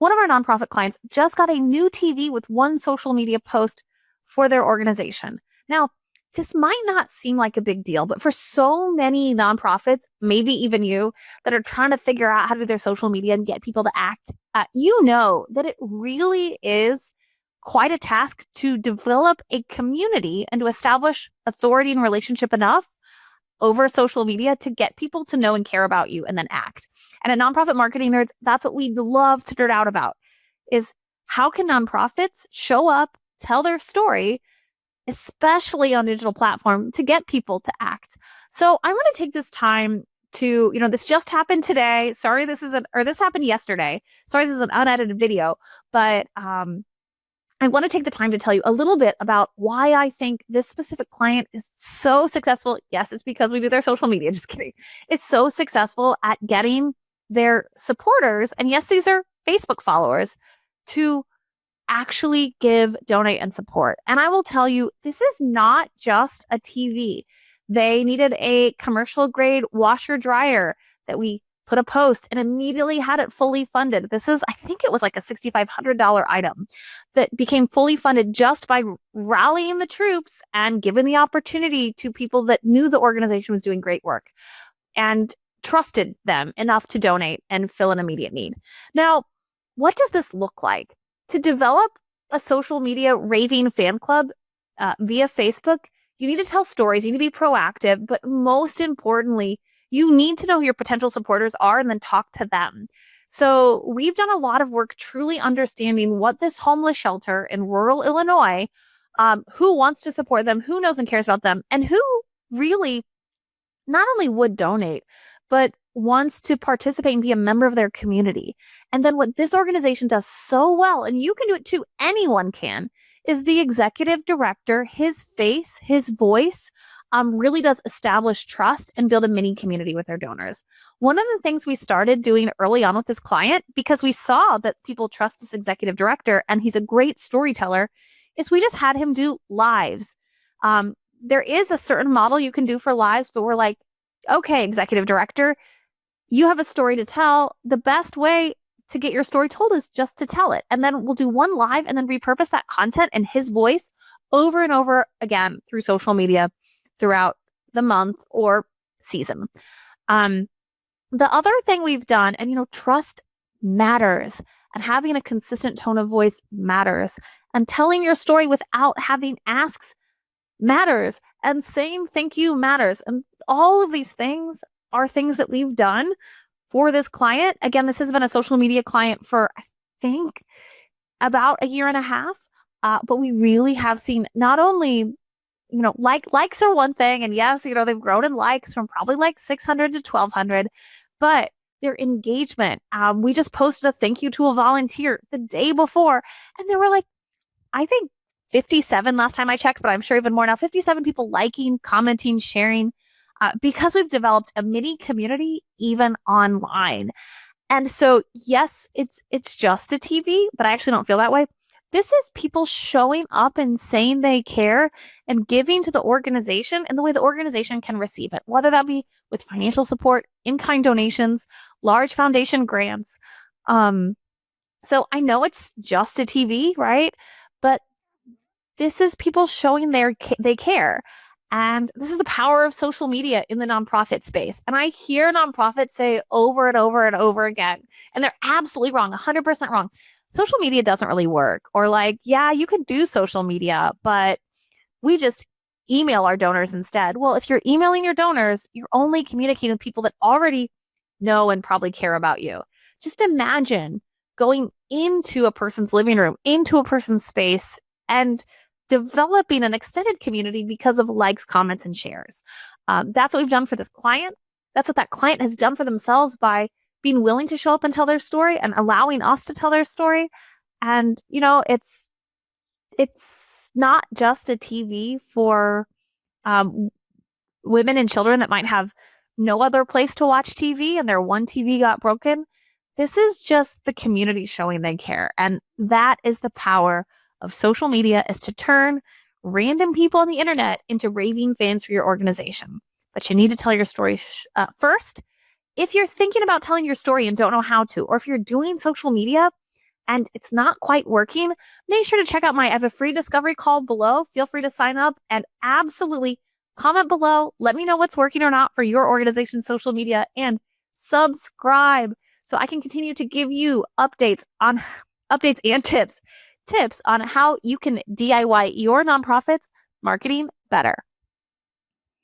One of our nonprofit clients just got a new TV with one social media post for their organization. Now, this might not seem like a big deal, but for so many nonprofits, maybe even you, that are trying to figure out how to do their social media and get people to act, you know that it really is quite a task to develop a community and to establish authority and relationship enough over social media to get people to know and care about you and then act. And at Nonprofit Marketing Nerds, that's what we love to nerd out about is how can nonprofits show up, tell their story, especially on digital platform, to get people to act. So I want to take this time to, this just happened today. Sorry, this happened yesterday. Sorry, this is an unedited video, but I want to take the time to tell you a little bit about why I think this specific client is so successful. Yes, it's because we do their social media. Just kidding. It's so successful at getting their supporters, and yes, these are Facebook followers, to actually give, donate, and support. And I will tell you, this is not just a TV. They needed a commercial grade washer dryer that we put a post and immediately had it fully funded. I think it was like a $6,500 item that became fully funded just by rallying the troops and giving the opportunity to people that knew the organization was doing great work and trusted them enough to donate and fill an immediate need. Now, what does this look like? To develop a social media raving fan club via Facebook, you need to tell stories, you need to be proactive, but most importantly, you need to know who your potential supporters are and then talk to them. So we've done a lot of work truly understanding what this homeless shelter in rural Illinois, who wants to support them, who knows and cares about them, and who really not only would donate, but wants to participate and be a member of their community. And then what this organization does so well, and you can do it too, anyone can, is the executive director, his face, his voice, really does establish trust and build a mini community with their donors. One of the things we started doing early on with this client, because we saw that people trust this executive director and he's a great storyteller, is we just had him do lives. There is a certain model you can do for lives, but we're like, okay, executive director, you have a story to tell. The best way to get your story told is just to tell it. And then we'll do one live and then repurpose that content in his voice over and over again through social media throughout the month or season. The other thing we've done, and trust matters, and having a consistent tone of voice matters, and telling your story without having asks matters, and saying thank you matters. And all of these things are things that we've done for this client. Again, this has been a social media client for, I think, about a year and a half. But we really have seen not only, likes are one thing. And yes, they've grown in likes from probably like 600 to 1,200, but their engagement. We just posted a thank you to a volunteer the day before. And there were like, I think 57 last time I checked, but I'm sure even more now, 57 people liking, commenting, sharing, because we've developed a mini community even online. And so, yes, it's just a TV, but I actually don't feel that way. This is people showing up and saying they care and giving to the organization in the way the organization can receive it, whether that be with financial support, in-kind donations, large foundation grants. So I know it's just a TV, right? But this is people showing they care. And this is the power of social media in the nonprofit space. And I hear nonprofits say over and over and over again, and they're absolutely wrong, 100% wrong. Social media doesn't really work. Or like, yeah, you can do social media, but we just email our donors instead. Well, if you're emailing your donors, you're only communicating with people that already know and probably care about you. Just imagine going into a person's living room, into a person's space, and developing an extended community because of likes, comments, and shares. That's what we've done for this client. That's what that client has done for themselves by being willing to show up and tell their story and allowing us to tell their story. And, it's not just a TV for women and children that might have no other place to watch TV and their one TV got broken. This is just the community showing they care. And that is the power of social media, is to turn random people on the internet into raving fans for your organization. But you need to tell your story first. If you're thinking about telling your story and don't know how to, or if you're doing social media and it's not quite working, make sure to check out I have a free discovery call below. Feel free to sign up and absolutely comment below. Let me know what's working or not for your organization's social media, and subscribe so I can continue to give you updates and tips on how you can DIY your nonprofit's marketing better.